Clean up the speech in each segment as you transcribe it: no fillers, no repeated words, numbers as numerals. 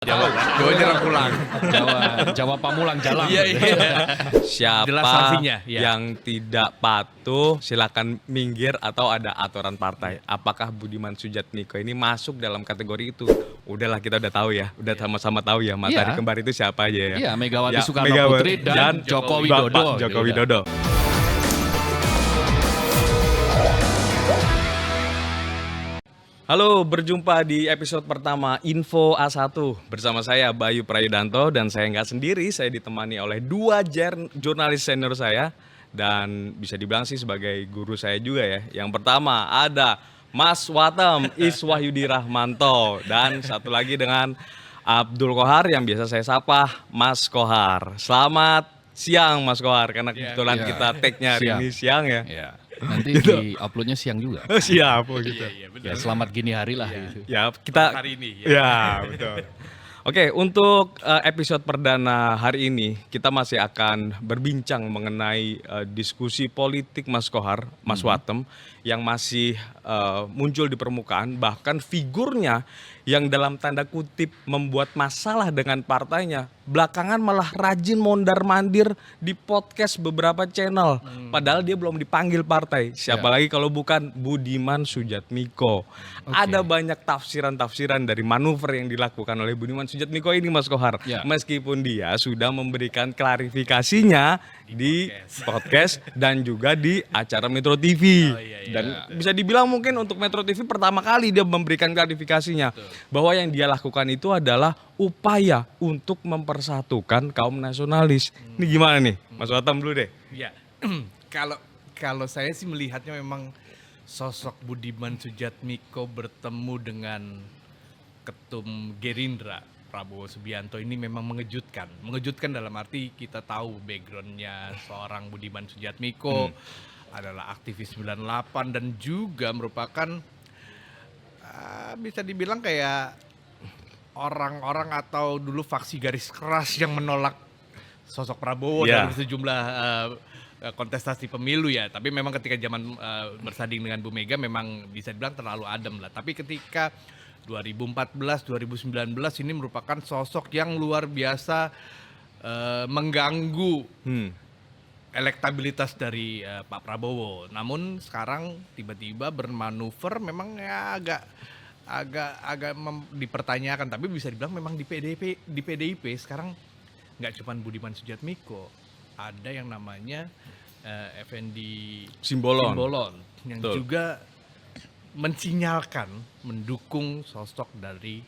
Jawa nyerang pulang. Jawa Pamulang Jalang. Iya. Siapa Jelas sanksinya, ya. yang tidak patuh silakan minggir atau ada aturan partai. Apakah Budiman Sujatmiko ini masuk dalam kategori itu? Udahlah, kita udah tahu ya, udah sama-sama tahu ya Matahari Iya. Kembar itu siapa aja ya. Iya, Megawati Ya, Soekarno Megawati Putri dan Joko Widodo. Bapak Joko Gitu. Widodo. Halo, berjumpa di episode pertama Info A1 bersama saya Bayu Prayudanto, dan saya nggak sendiri, saya ditemani oleh dua jurnalis senior saya dan bisa dibilang sih sebagai guru saya juga ya. Yang pertama ada Mas Watem Iswahyudi Rahmanto, dan satu lagi dengan Abdul Kohar yang biasa saya sapa Mas Kohar. Selamat siang Mas Kohar, karena kebetulan kita tag-nya hari ini siang ya. Iya. Nanti di-uploadnya siang juga. Siap gitu. Iya, betul. Ya, selamat gini hari lah gitu. Ya, kita Hari ini, ya, betul. Oke, untuk episode perdana hari ini kita masih akan berbincang mengenai diskusi politik Mas Kohar, Mas Watem yang masih muncul di permukaan, bahkan figurnya yang dalam tanda kutip membuat masalah dengan partainya belakangan malah rajin mondar-mandir di podcast beberapa channel, padahal dia belum dipanggil partai. Siapa lagi kalau bukan Budiman Sujatmiko. Ada banyak tafsiran-tafsiran dari manuver yang dilakukan oleh Budiman Sujatmiko ini, Mas Kohar. Ya. Meskipun dia sudah memberikan klarifikasinya di podcast dan juga di acara Metro TV. Dan bisa dibilang mungkin untuk Metro TV pertama kali dia memberikan klarifikasinya bahwa yang dia lakukan itu adalah upaya untuk mempersatukan kaum nasionalis. Ini gimana nih, Mas Watam dulu deh. Ya. Kalau saya sih melihatnya memang sosok Budiman Sujatmiko bertemu dengan Ketum Gerindra Prabowo Subianto ini memang mengejutkan. Mengejutkan dalam arti kita tahu backgroundnya seorang Budiman Sujatmiko adalah aktivis 98 dan juga merupakan bisa dibilang kayak orang-orang atau dulu faksi garis keras yang menolak sosok Prabowo dalam sejumlah kontestasi pemilu ya. Tapi memang ketika zaman bersanding dengan Bu Mega memang bisa dibilang terlalu adem lah. Tapi ketika 2014, 2019 ini merupakan sosok yang luar biasa mengganggu elektabilitas dari Pak Prabowo. Namun sekarang tiba-tiba bermanuver memang ya agak dipertanyakan, tapi bisa dibilang memang di PDIP sekarang nggak cuma Budiman Sujatmiko, ada yang namanya Effendi Simbolon yang juga mensinyalkan mendukung sosok dari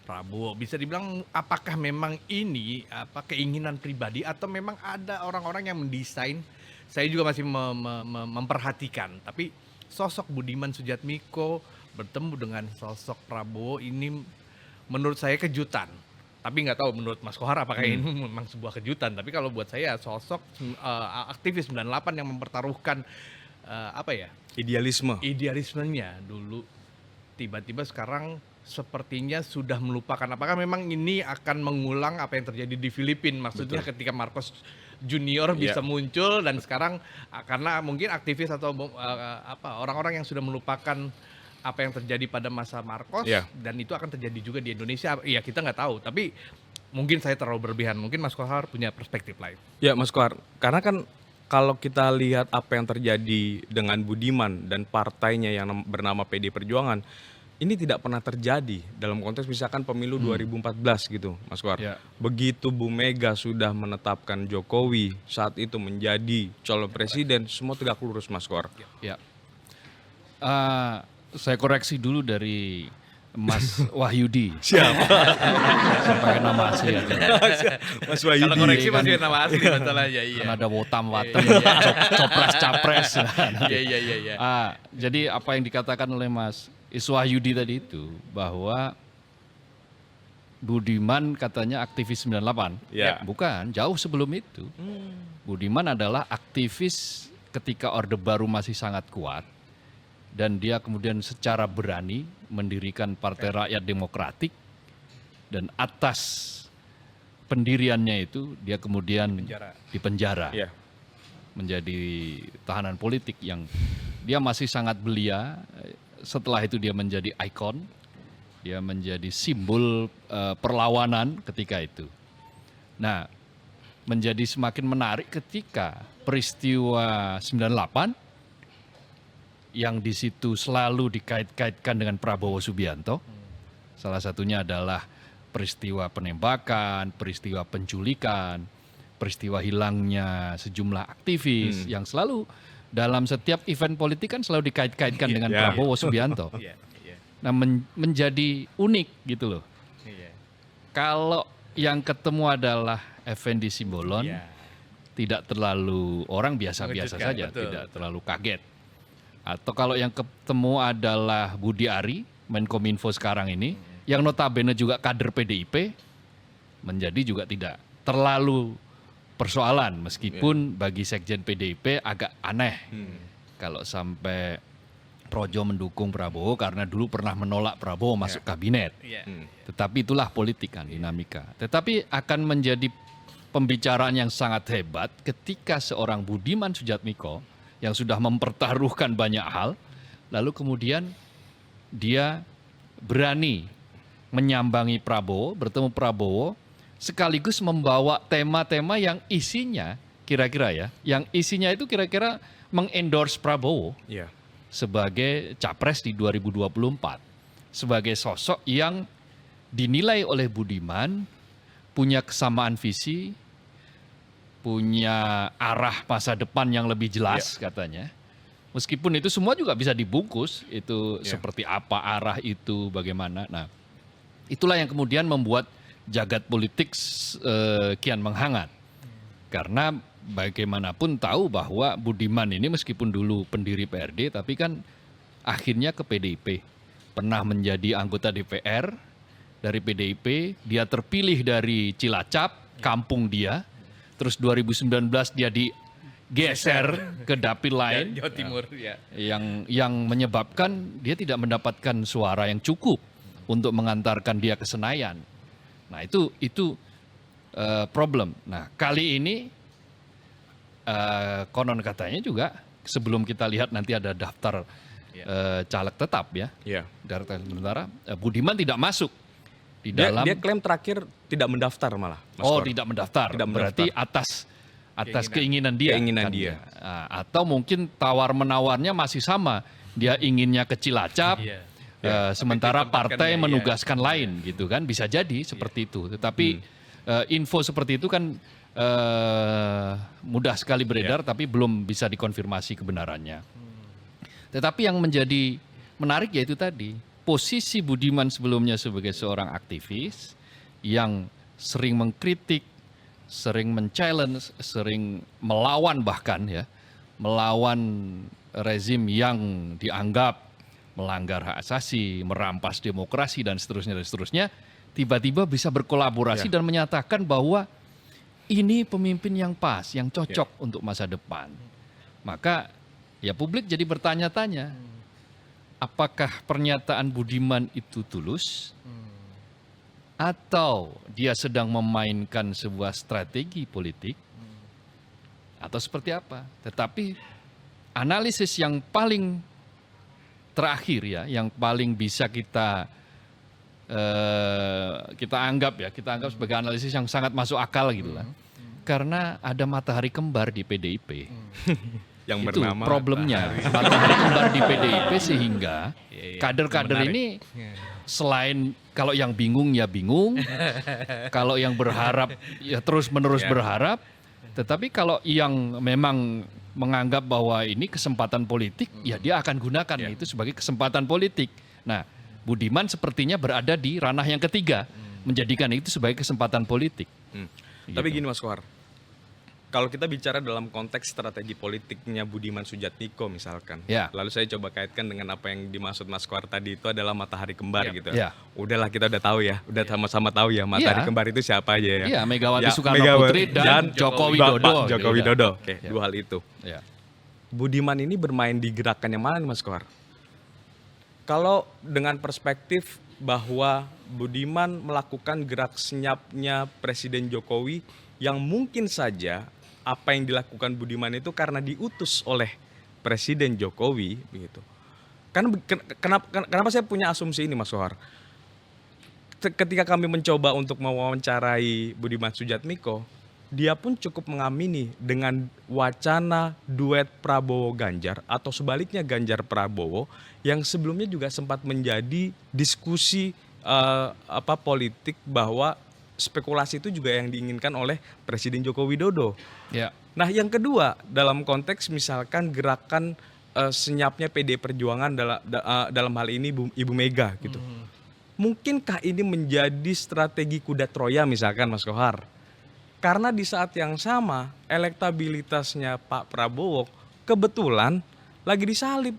Prabowo. Bisa dibilang apakah memang ini keinginan pribadi atau memang ada orang-orang yang mendesain? Saya juga masih memperhatikan, tapi sosok Budiman Sujatmiko bertemu dengan sosok Prabowo ini menurut saya kejutan. Tapi nggak tahu menurut Mas Kohar apakah ini memang sebuah kejutan. Tapi kalau buat saya sosok aktivis 98 yang mempertaruhkan idealismenya dulu, tiba-tiba sekarang sepertinya sudah melupakan. Apakah memang ini akan mengulang apa yang terjadi di Filipina? Maksudnya ketika Marcos Junior bisa muncul dan sekarang karena mungkin aktivis atau orang-orang yang sudah melupakan apa yang terjadi pada masa Marcos dan itu akan terjadi juga di Indonesia. Ya kita nggak tahu, tapi mungkin saya terlalu berlebihan. Mungkin Mas Kohar punya perspektif lain. Ya Mas Kohar, karena kan kalau kita lihat apa yang terjadi dengan Budiman dan partainya yang bernama PD Perjuangan, ini tidak pernah terjadi dalam konteks misalkan pemilu 2014 gitu, Mas Kohar. Begitu Bu Mega sudah menetapkan Jokowi saat itu menjadi calon presiden, semua tegak lurus, Mas Kohar. Ya. Saya koreksi dulu dari Mas Wahyudi. Siapa? Saya pakai nama asli aja. Mas Wahyudi. Kalau koreksi masih nama asli masalahnya. Iya. Kan ada Watem, Copres, Capres. Iya. Jadi apa yang dikatakan oleh Mas Iswahyudi tadi itu bahwa Budiman katanya aktivis 98. Ya. Bukan, jauh sebelum itu. Budiman adalah aktivis ketika Orde Baru masih sangat kuat. Dan dia kemudian secara berani mendirikan Partai Rakyat Demokratik. Dan atas pendiriannya itu dia kemudian dipenjara. Menjadi tahanan politik yang dia masih sangat belia. Setelah itu dia menjadi ikon Dia menjadi simbol perlawanan ketika itu. Nah, menjadi semakin menarik ketika peristiwa 98 yang di situ selalu dikait-kaitkan dengan Prabowo Subianto. Salah satunya adalah peristiwa penembakan, peristiwa penculikan, peristiwa hilangnya sejumlah aktivis yang selalu dalam setiap event politik kan selalu dikait-kaitkan dengan Prabowo Subianto. Nah, menjadi unik gitu loh. Kalau yang ketemu adalah Effendi Simbolon, tidak terlalu orang biasa-biasa saja, tidak terlalu kaget. Atau kalau yang ketemu adalah Budi Ari, Menkominfo sekarang ini, yang notabene juga kader PDIP, menjadi juga tidak terlalu persoalan, meskipun bagi Sekjen PDIP agak aneh kalau sampai Projo mendukung Prabowo karena dulu pernah menolak Prabowo masuk kabinet. Tetapi itulah politik kan, dinamika. Tetapi akan menjadi pembicaraan yang sangat hebat ketika seorang Budiman Sujatmiko yang sudah mempertaruhkan banyak hal, lalu kemudian dia berani menyambangi Prabowo, bertemu Prabowo, sekaligus membawa tema-tema yang isinya kira-kira ya, yang isinya itu kira-kira mengendorse Prabowo sebagai capres di 2024, sebagai sosok yang dinilai oleh Budiman punya kesamaan visi, punya arah masa depan yang lebih jelas katanya. Meskipun itu semua juga bisa dibungkus, itu seperti apa arah itu, bagaimana. Nah, itulah yang kemudian membuat jagat politik kian menghangat. Karena bagaimanapun tahu bahwa Budiman ini meskipun dulu pendiri PRD, tapi kan akhirnya ke PDIP. Pernah menjadi anggota DPR dari PDIP, dia terpilih dari Cilacap, kampung dia. Terus 2019 dia digeser ke dapil lain, Jawa Timur, yang menyebabkan dia tidak mendapatkan suara yang cukup untuk mengantarkan dia ke Senayan. Nah itu problem. Nah kali ini konon katanya juga sebelum kita lihat nanti ada daftar caleg tetap ya, daftar sementara Budiman tidak masuk di dalam. Dia klaim terakhir tidak mendaftar malah. Tidak mendaftar. Berarti atas keinginan dia. Nah, atau mungkin tawar-menawarnya masih sama. Dia inginnya ke Cilacap, sementara partai menugaskan lain gitu kan. Bisa jadi seperti itu. Tetapi info seperti itu kan mudah sekali beredar, tapi belum bisa dikonfirmasi kebenarannya. Tetapi yang menjadi menarik yaitu tadi, posisi Budiman sebelumnya sebagai seorang aktivis yang sering mengkritik, sering men-challenge, sering melawan bahkan ya, melawan rezim yang dianggap melanggar hak asasi, merampas demokrasi dan seterusnya, tiba-tiba bisa berkolaborasi dan menyatakan bahwa ini pemimpin yang pas, yang cocok untuk masa depan. Maka ya publik jadi bertanya-tanya, apakah pernyataan Budiman itu tulus? Atau dia sedang memainkan sebuah strategi politik? Atau seperti apa? Tetapi analisis yang paling terakhir ya, yang paling bisa kita anggap sebagai analisis yang sangat masuk akal gitu lah. Karena ada matahari kembar di PDIP. Yang itu bernama problemnya. Matahari kembar di PDIP sehingga kader-kader ini selain kalau yang bingung ya bingung, kalau yang berharap ya terus-menerus berharap, tetapi kalau yang memang menganggap bahwa ini kesempatan politik, ya dia akan gunakan itu sebagai kesempatan politik. Nah, Budiman sepertinya berada di ranah yang ketiga, menjadikan itu sebagai kesempatan politik. Tapi gini Mas Kohar, kalau kita bicara dalam konteks strategi politiknya Budiman Sujatmiko misalkan, lalu saya coba kaitkan dengan apa yang dimaksud Mas Kohar tadi itu adalah matahari kembar gitu. Udahlah kita udah tahu ya, udah sama-sama tahu ya matahari kembar itu siapa aja ya. Iya, Megawati Soekarno Putri dan Joko Widodo. Joko Widodo, oke, dua hal itu. Budiman ini bermain di gerakan yang mana nih Mas Kohar? Kalau dengan perspektif bahwa Budiman melakukan gerak senyapnya Presiden Jokowi yang mungkin saja apa yang dilakukan Budiman itu karena diutus oleh Presiden Jokowi begitu. Kenapa saya punya asumsi ini Mas Kohar? ketika kami mencoba untuk mewawancarai Budiman Sujatmiko, dia pun cukup mengamini dengan wacana duet Prabowo Ganjar atau sebaliknya Ganjar Prabowo yang sebelumnya juga sempat menjadi diskusi politik, bahwa spekulasi itu juga yang diinginkan oleh Presiden Joko Widodo. Ya. Nah, yang kedua, dalam konteks misalkan gerakan senyapnya PD Perjuangan dalam hal ini Ibu Mega gitu. Mungkinkah ini menjadi strategi kuda Troya misalkan, Mas Kohar? Karena di saat yang sama elektabilitasnya Pak Prabowo kebetulan lagi disalib.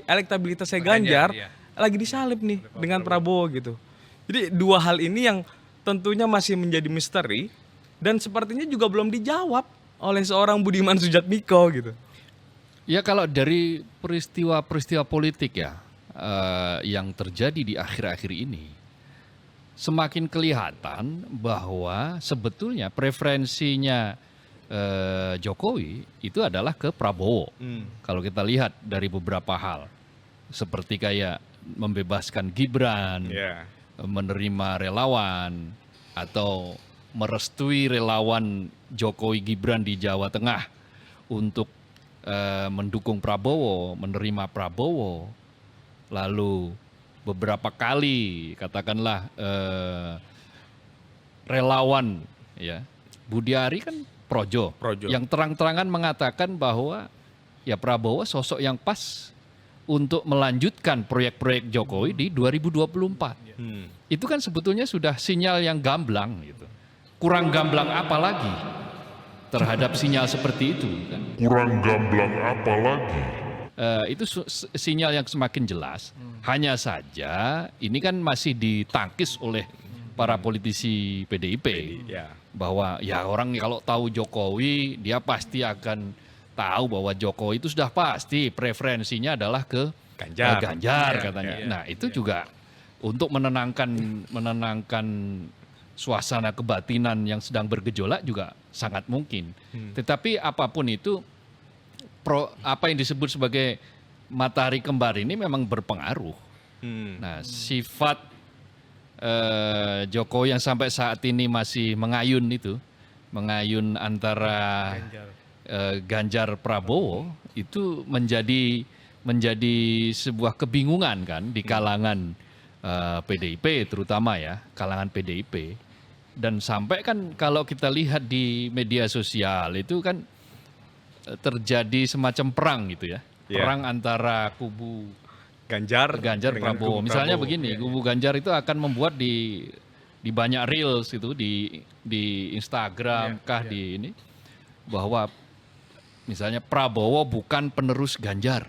Elektabilitasnya Ganjar iya. lagi disalib nih dengan Prabowo gitu. Jadi dua hal ini yang tentunya masih menjadi misteri dan sepertinya juga belum dijawab oleh seorang Budiman Sujatmiko gitu. Ya kalau dari peristiwa-peristiwa politik ya yang terjadi di akhir-akhir ini, semakin kelihatan bahwa sebetulnya preferensinya Jokowi itu adalah ke Prabowo. Kalau kita lihat dari beberapa hal, seperti kayak membebaskan Gibran, menerima relawan, atau merestui relawan Jokowi Gibran di Jawa Tengah untuk mendukung Prabowo, menerima Prabowo, lalu beberapa kali katakanlah relawan ya Budiari kan Projo yang terang-terangan mengatakan bahwa ya Prabowo sosok yang pas untuk melanjutkan proyek-proyek Jokowi di 2024. Itu kan sebetulnya sudah sinyal yang gamblang gitu. Kurang gamblang apa lagi terhadap sinyal seperti itu kan? Kurang gamblang apa lagi? Itu sinyal yang semakin jelas. Hanya saja ini kan masih ditangkis oleh para politisi PDIP bahwa ya orang kalau tahu Jokowi dia pasti akan tahu bahwa Jokowi itu sudah pasti preferensinya adalah ke Ganjar katanya. Nah itu juga untuk menenangkan suasana kebatinan yang sedang bergejolak juga sangat mungkin. Tetapi apapun itu, apa yang disebut sebagai matahari kembar ini memang berpengaruh. Nah, sifat Jokowi yang sampai saat ini masih mengayun antara Ganjar Prabowo itu menjadi sebuah kebingungan kan di kalangan PDIP terutama ya, kalangan PDIP. Dan sampai kan kalau kita lihat di media sosial itu kan terjadi semacam perang gitu ya. Perang antara kubu Ganjar Prabowo. Misalnya begini, kubu Ganjar itu akan membuat di banyak reels itu di Instagram di ini bahwa misalnya Prabowo bukan penerus Ganjar.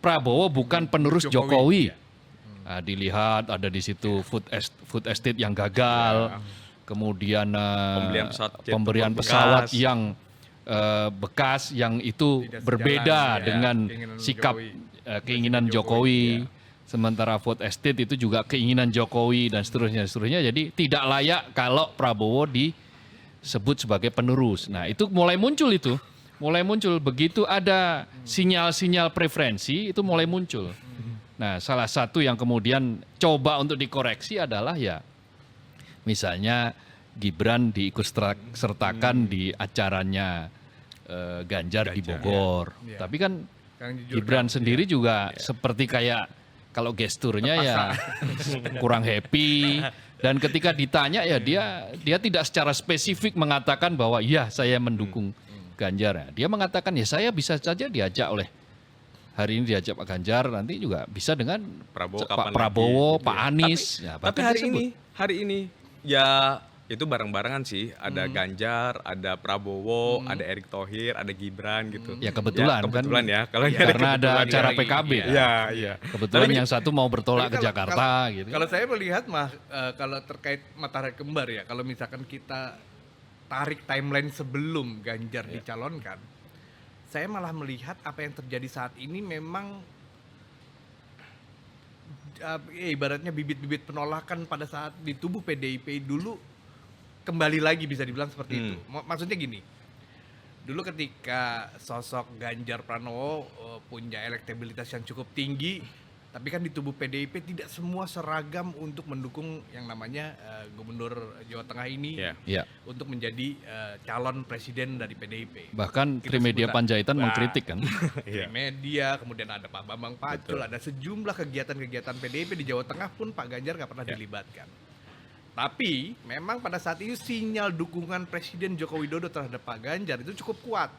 Prabowo bukan penerus Jokowi. Nah, dilihat ada di situ food estate yang gagal, kemudian pemberian pesawat yang bekas yang itu berbeda dengan sikap keinginan Jokowi. Sementara food estate itu juga keinginan Jokowi dan seterusnya. Jadi tidak layak kalau Prabowo disebut sebagai penerus. Nah itu mulai muncul begitu ada sinyal-sinyal preferensi itu mulai muncul. Nah salah satu yang kemudian coba untuk dikoreksi adalah ya misalnya Gibran diikut sertakan di acaranya Ganjar di Bogor. Tapi kan Gibran sendiri juga seperti kayak kalau gesturnya ya kurang happy. Dan ketika ditanya ya dia tidak secara spesifik mengatakan bahwa ya saya mendukung Ganjar. Dia mengatakan ya saya bisa saja diajak hari ini diajak Pak Ganjar, nanti juga bisa dengan Pak Prabowo, Pak Anies. Tapi hari ini ya itu bareng-barengan sih. Ada Ganjar, ada Prabowo, ada Erick Thohir, ada Gibran gitu. Ya kebetulan ya. Kalau karena ada acara PKB. Iya. Kebetulan yang satu mau bertolak ke Jakarta gitu. Kalau saya melihat kalau terkait matahari kembar ya, kalau misalkan kita tarik timeline sebelum Ganjar dicalonkan, saya malah melihat apa yang terjadi saat ini memang ibaratnya bibit-bibit penolakan pada saat di tubuh PDIP dulu kembali lagi bisa dibilang seperti itu. Maksudnya gini, dulu ketika sosok Ganjar Pranowo punya elektabilitas yang cukup tinggi, Tapi kan di tubuh PDIP tidak semua seragam untuk mendukung yang namanya Gubernur Jawa Tengah ini Ya. untuk menjadi calon presiden dari PDIP. Bahkan Kita Trimedia sebut- Panjaitan Wah, mengkritik kan. Media, kemudian ada Pak Bambang Pacul, ada sejumlah kegiatan-kegiatan PDIP di Jawa Tengah pun Pak Ganjar nggak pernah dilibatkan. Tapi memang pada saat itu sinyal dukungan Presiden Joko Widodo terhadap Pak Ganjar itu cukup kuat.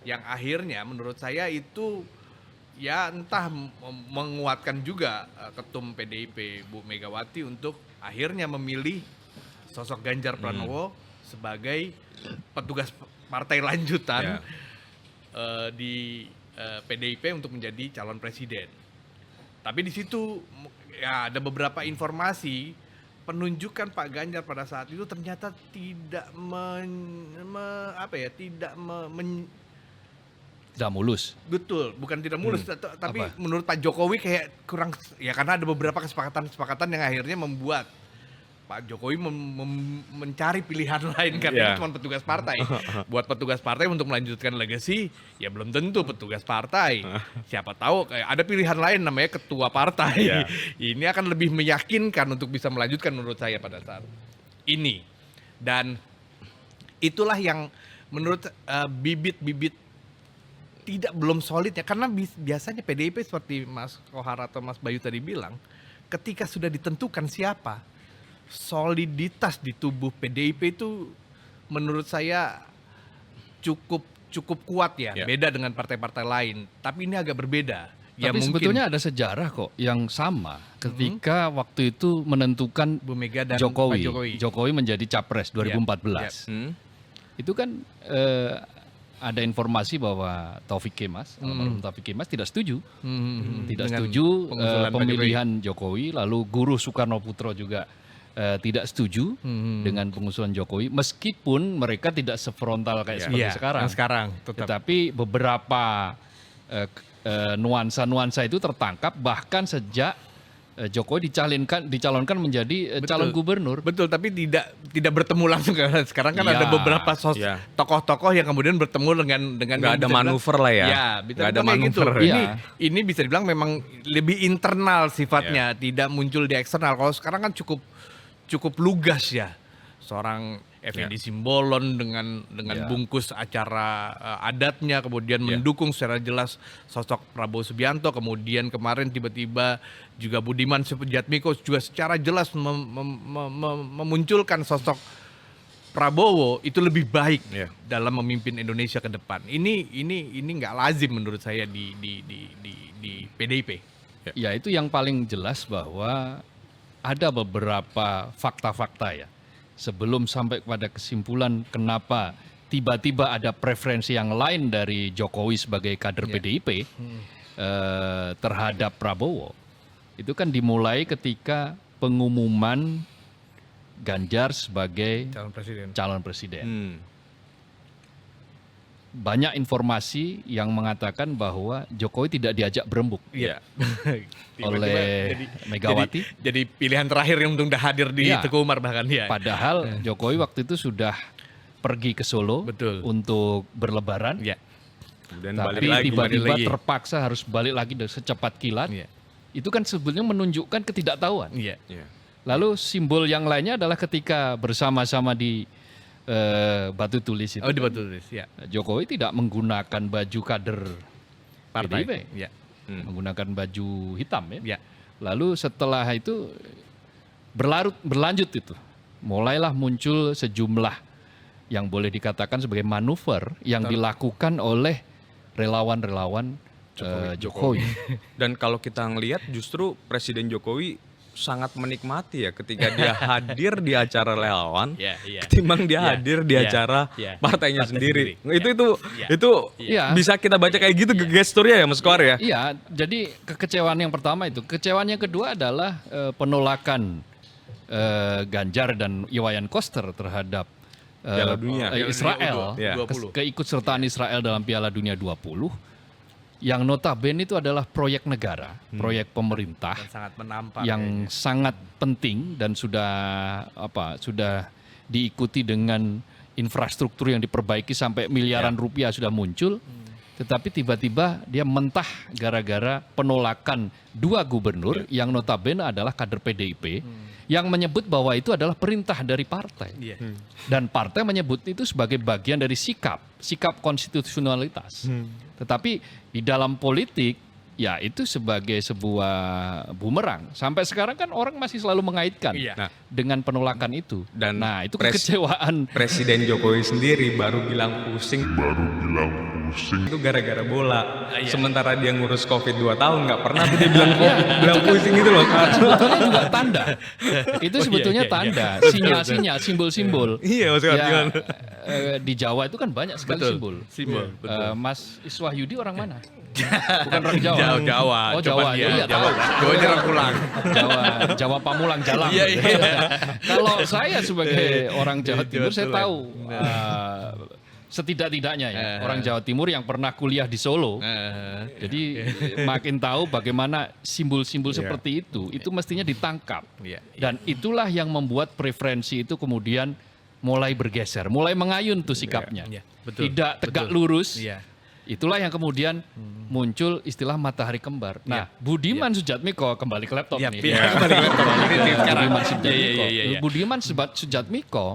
Yang akhirnya menurut saya itu ya entah menguatkan juga Ketum PDIP Bu Megawati untuk akhirnya memilih sosok Ganjar Pranowo sebagai petugas partai lanjutan di PDIP untuk menjadi calon presiden. Tapi di situ ya ada beberapa informasi penunjukan Pak Ganjar pada saat itu ternyata tidak Tidak mulus. betul, bukan tidak mulus, tapi Apa? menurut Pak Jokowi kayak kurang ya karena ada beberapa kesepakatan yang akhirnya membuat Pak Jokowi mencari pilihan lain karena itu cuma petugas partai. Buat petugas partai untuk melanjutkan legacy ya belum tentu petugas partai. Siapa tahu kayak ada pilihan lain namanya ketua partai. Ini akan lebih meyakinkan untuk bisa melanjutkan menurut saya pada saat ini. Dan itulah yang menurut bibit-bibit tidak belum solid ya, karena biasanya PDIP seperti Mas Kohar atau Mas Bayu tadi bilang, ketika sudah ditentukan siapa, soliditas di tubuh PDIP itu menurut saya cukup kuat ya, beda dengan partai-partai lain. Tapi ini agak berbeda. Ya Tapi mungkin sebetulnya ada sejarah kok yang sama ketika waktu itu menentukan Bu Mega dan Jokowi. Pak Jokowi. Jokowi menjadi capres 2014. Itu kan ada informasi bahwa Taufik Kemas, almarhum Taufik Kemas tidak setuju. Tidak Dengan setuju pengusulan Pak pemilihan Jokowi, lalu Guru Soekarno Putro juga tidak setuju dengan pengusulan Jokowi, meskipun mereka tidak sefrontal kayak seperti Yang sekarang tetap. tetapi beberapa nuansa-nuansa itu tertangkap bahkan sejak Jokowi dicalonkan menjadi calon gubernur. Betul, tapi tidak bertemu langsung. Sekarang kan Iya. ada beberapa tokoh-tokoh yang kemudian bertemu dengan Nggak yang ada bisa dibilang- manuver lah ya. Ya, Nggak nggak ada manuver. Gitu. Iya. Ini bisa dibilang memang lebih internal sifatnya, tidak muncul di eksternal. Kalau sekarang kan cukup lugas ya. Seorang Effendi Simbolon dengan bungkus acara adatnya, kemudian mendukung secara jelas sosok Prabowo Subianto, kemudian kemarin tiba-tiba juga Budiman Sujatmiko juga secara jelas memunculkan sosok Prabowo itu lebih baik dalam memimpin Indonesia ke depan. Ini nggak lazim menurut saya di PDIP. Ya itu yang paling jelas bahwa ada beberapa fakta-fakta ya. Sebelum sampai pada kesimpulan kenapa tiba-tiba ada preferensi yang lain dari Jokowi sebagai kader PDIP terhadap Prabowo. Itu kan dimulai ketika pengumuman Ganjar sebagai calon presiden. Banyak informasi yang mengatakan bahwa Jokowi tidak diajak berembuk Iya. oleh Megawati. Jadi pilihan terakhir yang untuk hadir di Iya. Teguh Umar bahkan ya. Padahal Jokowi waktu itu sudah pergi ke Solo Betul. untuk berlebaran. Iya. Kemudian balik Tapi lagi. tiba-tiba balik lagi. terpaksa harus balik lagi secepat kilat. Iya. Itu kan sebetulnya menunjukkan ketidaktahuan. Iya. Lalu simbol yang lainnya adalah ketika bersama-sama di Batu Tulis itu. Oh, di Batu Tulis, ya. Jokowi tidak menggunakan baju kader Partai. PDIP. Iya. Menggunakan baju hitam ya. Iya. Lalu setelah itu berlanjut itu. Mulailah muncul sejumlah yang boleh dikatakan sebagai manuver yang dilakukan oleh relawan-relawan Jokowi. Dan kalau kita ngelihat justru Presiden Jokowi sangat menikmati ya ketika dia hadir di acara relawan, ketimbang dia hadir di acara partainya sendiri. Itu Iya. bisa kita baca kayak gitu gesturnya ya Mas Kohar ya. Iya, jadi kekecewaan yang pertama itu. Kekecewaan yang kedua adalah penolakan Ganjar dan Iwayan Koster terhadap Piala Dunia. Israel, Iya. keikutsertaan Israel dalam Piala Dunia 20, yang notabene itu adalah proyek negara, proyek pemerintah Dan sangat menampar. yang sangat penting dan sudah diikuti dengan infrastruktur yang diperbaiki sampai miliaran rupiah sudah muncul. tetapi tiba-tiba dia mentah gara-gara penolakan 2 gubernur yang notabene adalah kader PDIP yang menyebut bahwa itu adalah perintah dari partai. Iya. Dan partai menyebut itu sebagai bagian dari sikap konstitusionalitas. Tetapi di dalam politik, ya itu sebagai sebuah bumerang. Sampai sekarang kan orang masih selalu mengaitkan Iya. Nah, dengan penolakan itu. Dan Nah itu kekecewaan. Presiden Jokowi sendiri baru bilang pusing itu gara-gara bola. Sementara dia ngurus COVID 2 tahun nggak pernah tuh dia bilang pusing gitu loh. Sebetulnya juga tanda. Itu sebetulnya iya. tanda, sinyal-sinyal, simbol-simbol. Iya, maksudnya Ya, gimana? di Jawa itu kan banyak sekali Betul. simbol. Simbol, Mas Iswahyudi orang mana? Bukan orang Jawa. Jawa. Oh Coba Jawa. dia, Iya, Jawa. tahu. Jawa jarang pulang. Jawa Pamulang Jalang. Iya, iya. Kalau saya sebagai orang Jawa Timur, saya Tulen. tahu setidak-tidaknya ya orang Jawa Timur yang pernah kuliah di Solo. Jadi makin tahu bagaimana simbol-simbol seperti itu mestinya ditangkap. Iya. Dan itulah yang membuat preferensi itu kemudian mulai bergeser, mulai mengayun tuh sikapnya. Iya, betul, Tidak tegak betul. lurus. Iya. Itulah yang kemudian muncul istilah matahari kembar. Nah, Budiman Sujatmiko kembali ke laptop Iya, nih. iya, kembali ke laptop. Ini sekarang. Budiman Sujatmiko. Iya. Budiman Sujatmiko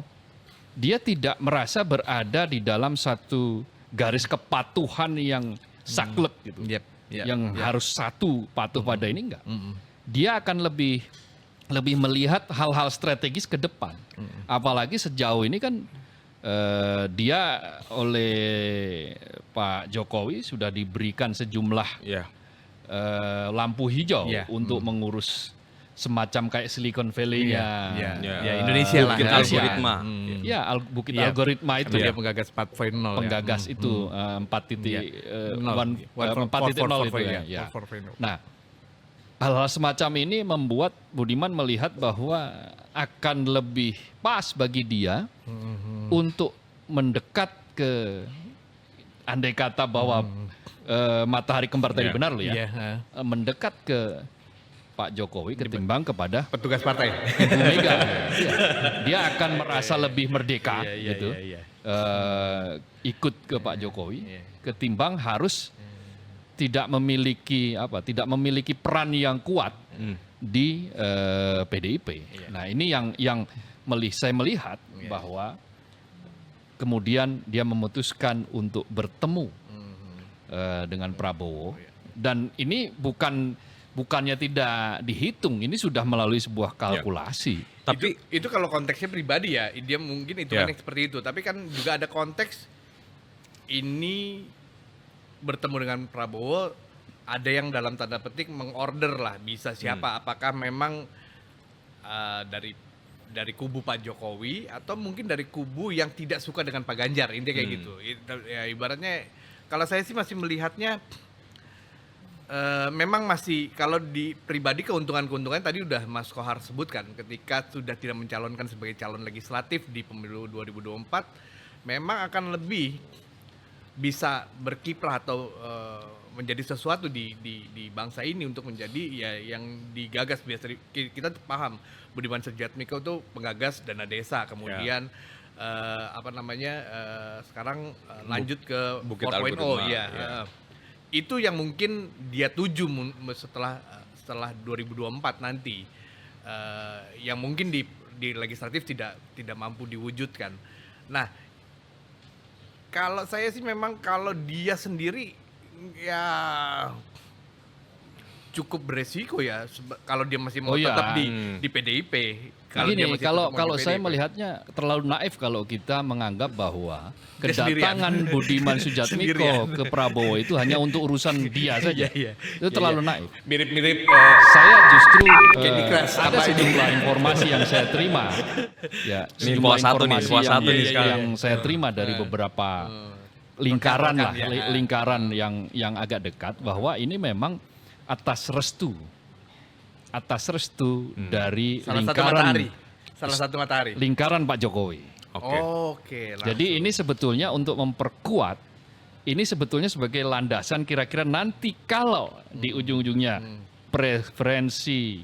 dia tidak merasa berada di dalam satu garis kepatuhan yang saklek gitu. Yep, yep, yang harus satu patuh pada ini enggak. Dia akan lebih melihat hal-hal strategis ke depan. Apalagi sejauh ini kan dia oleh Pak Jokowi sudah diberikan sejumlah Iya. lampu hijau Iya. untuk mengurus semacam kayak Silicon Valley-nya Iya. Ya. Ya, Indonesia lah. Bukit Indonesia. algoritma. Ya, Bukit Iya. Algoritma itu Dia ya. penggagas 4.0 Penggagas ya. itu 4.0 Iya. itu ya. Nah, hal-hal semacam ini membuat Budiman melihat bahwa akan lebih pas bagi dia untuk mendekat ke, andai kata bahwa matahari kembar tadi Iya. benar loh ya, Iya. mendekat ke Pak Jokowi ketimbang kepada Petugas partai. Ibu Mega. Iya. Dia akan merasa lebih merdeka Iya, gitu. iya. Ikut ke Pak Jokowi ketimbang harus tidak memiliki peran yang kuat di PDIP. Nah, ini yang saya melihat bahwa kemudian dia memutuskan untuk bertemu dengan Prabowo, dan ini bukannya tidak dihitung, ini sudah melalui sebuah kalkulasi. Tapi itu kalau konteksnya pribadi ya, dia mungkin itu Ya. kan seperti itu. Tapi kan juga ada konteks ini bertemu dengan Prabowo, ada yang dalam tanda petik mengorder lah, bisa siapa, apakah memang dari kubu Pak Jokowi atau mungkin dari kubu yang tidak suka dengan Pak Ganjar, intinya kayak gitu. Ya, ibaratnya kalau saya sih masih melihatnya memang masih, kalau di pribadi keuntungan-keuntungan tadi udah Mas Kohar sebutkan, ketika sudah tidak mencalonkan sebagai calon legislatif di pemilu 2024 memang akan lebih bisa berkiprah atau menjadi sesuatu di bangsa ini untuk menjadi ya yang digagas biasa. Kita paham Budiman Sujatmiko itu penggagas dana desa, kemudian sekarang lanjut ke Bukit 4.0 Algoritma, ya. ya. Itu yang mungkin dia tuju setelah 2024 nanti, yang mungkin di legislatif tidak mampu diwujudkan. Nah, kalau saya sih memang kalau dia sendiri ya cukup beresiko ya kalau dia masih mau Oh iya. tetap di PDIP. Begini, dia masih tetap mau kalau di saya PDIP. melihatnya terlalu naif kalau kita menganggap bahwa Dia sendirian. kedatangan Budiman Sujatmiko Sendirian. ke Prabowo itu hanya untuk urusan dia saja. Iya, iya. Itu terlalu naif. mirip-mirip Saya justru Candy Crush, ada apa ini? sejumlah informasi yang saya terima. Ya, Ini sejumlah puas satu nih, informasi puas satu nih yang sekarang. saya terima dari beberapa lingkaran lah, rekan-rekan, ya. lingkaran yang agak dekat, bahwa ini memang atas restu dari salah satu matahari. lingkaran Pak Jokowi. oke. Oke, Jadi ini sebetulnya untuk memperkuat, ini sebetulnya sebagai landasan kira-kira nanti kalau di ujung-ujungnya preferensi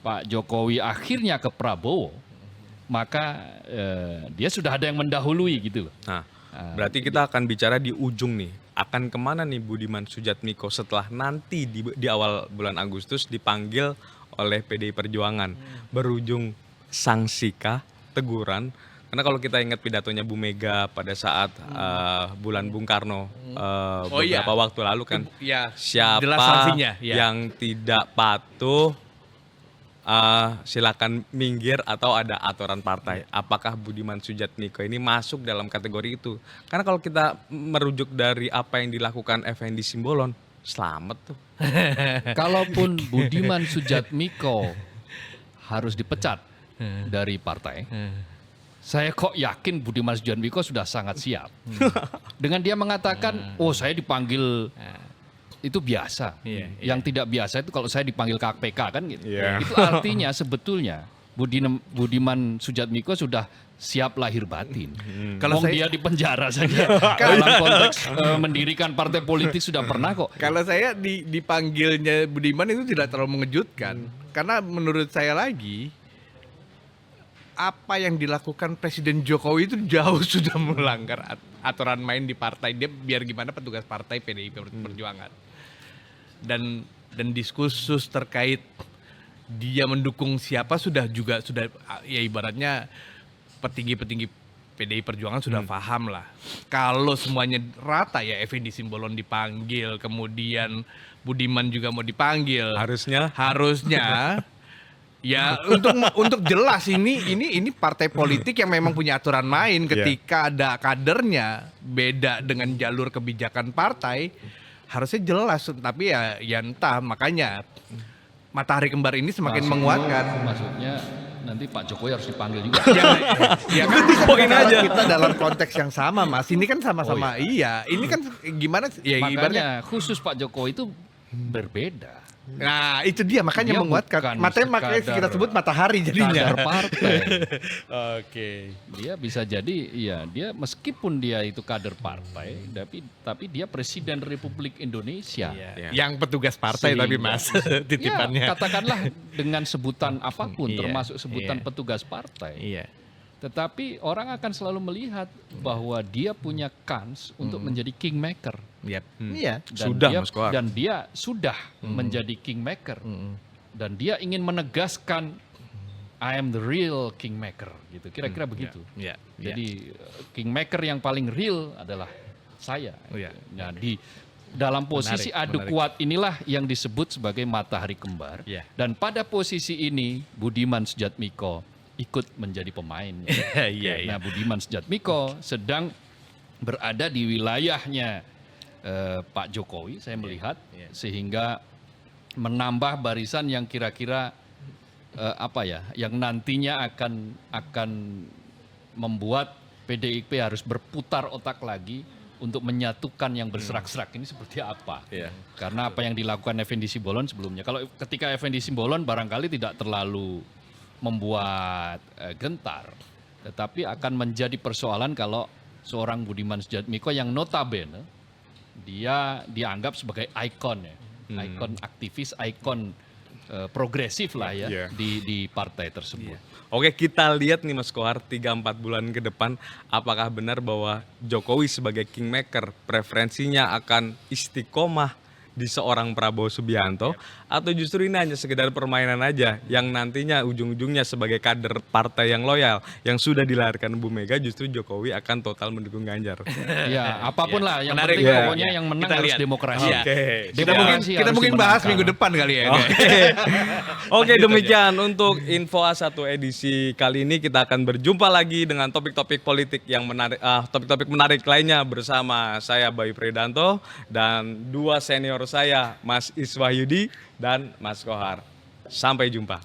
Pak Jokowi akhirnya ke Prabowo, maka dia sudah ada yang mendahului gitu loh. Nah, Berarti kita akan bicara di ujung nih. Akan kemana nih Budiman Sujatmiko setelah nanti di awal bulan Agustus dipanggil oleh PDI Perjuangan? Berujung sanksi kah? Teguran? Karena kalau kita ingat pidatonya Bu Mega pada saat bulan Bung Karno beberapa waktu lalu kan, Ya, siapa jelas sanksinya, ya. yang tidak patuh silakan minggir atau ada aturan partai. Apakah Budiman Sujatmiko ini masuk dalam kategori itu? Karena kalau kita merujuk dari apa yang dilakukan Effendi Simbolon, selamat tuh. Kalaupun Budiman Sujatmiko harus dipecat dari partai, saya kok yakin Budiman Sujatmiko sudah sangat siap. Dengan dia mengatakan, oh saya dipanggil itu biasa. Yang tidak biasa itu kalau saya dipanggil KPK kan gitu. Itu artinya sebetulnya Budiman Sujatmiko sudah siap lahir batin. Kalau dia di penjara saja dalam konteks mendirikan partai politik sudah pernah kok. Kalau saya dipanggilnya Budiman itu tidak terlalu mengejutkan. Karena menurut saya lagi, apa yang dilakukan Presiden Jokowi itu jauh sudah melanggar aturan main di partai. Dia biar gimana petugas partai PDI Perjuangan. Dan diskursus terkait dia mendukung siapa sudah ya ibaratnya petinggi-petinggi PDI Perjuangan sudah paham lah. Kalau semuanya rata ya Effendi Simbolon dipanggil, kemudian Budiman juga mau dipanggil. Harusnya ya untuk jelas ini partai politik yang memang punya aturan main. Ketika ada kadernya beda dengan jalur kebijakan partai, harusnya jelas. Tapi ya entah, makanya matahari kembar ini semakin menguatkan. Maksudnya nanti Pak Jokowi harus dipanggil juga. Ya kan poin aja. Kita dalam konteks yang sama, Mas. Ini kan sama-sama iya. Ini kan gimana ya Makanya khusus Pak Jokowi itu berbeda. Nah, itu dia makanya Dia menguatkan. bukan Makanya kita sebut matahari jadinya. Kader partai. Oke. Dia bisa jadi dia meskipun dia itu kader partai, tapi dia Presiden Republik Indonesia. Yang petugas partai tapi Mas titipannya. Ya, katakanlah dengan sebutan apapun Iya, termasuk sebutan iya. petugas partai. Iya. Tetapi orang akan selalu melihat bahwa dia punya kans untuk menjadi kingmaker. Yep. Iya. Dan dia sudah menjadi kingmaker. Dan dia ingin menegaskan I am the real kingmaker gitu. Kira-kira begitu. Iya. Jadi kingmaker yang paling real adalah saya. Iya. Nah, di dalam posisi adu kuat inilah yang disebut sebagai matahari kembar. Iya. Dan pada posisi ini Budiman Sujatmiko ikut menjadi pemain. Iya. Nah, Budiman Sujatmiko sedang berada di wilayahnya Pak Jokowi, saya melihat, sehingga menambah barisan yang kira-kira yang nantinya akan membuat PDIP harus berputar otak lagi untuk menyatukan yang berserak-serak ini seperti apa. Karena apa yang dilakukan Effendi Simbolon sebelumnya. Kalau ketika Effendi Simbolon barangkali tidak terlalu membuat gentar, tetapi akan menjadi persoalan kalau seorang Budiman Sujatmiko yang notabene dia dianggap sebagai ikon ikon aktivis, ikon progresif lah di partai tersebut. Oke, kita lihat nih Mas Kohar 3-4 bulan ke depan, apakah benar bahwa Jokowi sebagai kingmaker preferensinya akan istiqomah di seorang Prabowo Subianto, atau justru ini hanya sekedar permainan aja yang nantinya ujung-ujungnya sebagai kader partai yang loyal yang sudah dilahirkan Bu Mega, justru Jokowi akan total mendukung Ganjar. Ya, apapun lah, yang Menarik, penting ya. pokoknya yang menang Kita harus lihat. demokrasi. Kita mungkin bahas minggu depan kali ya. Oke, demikian untuk Info A1 edisi kali ini. Kita akan berjumpa lagi dengan topik-topik politik yang menarik, topik-topik menarik lainnya bersama saya Bayu Pridanto dan dua senior saya Mas Iswahyudi dan Mas Kohar. Sampai jumpa.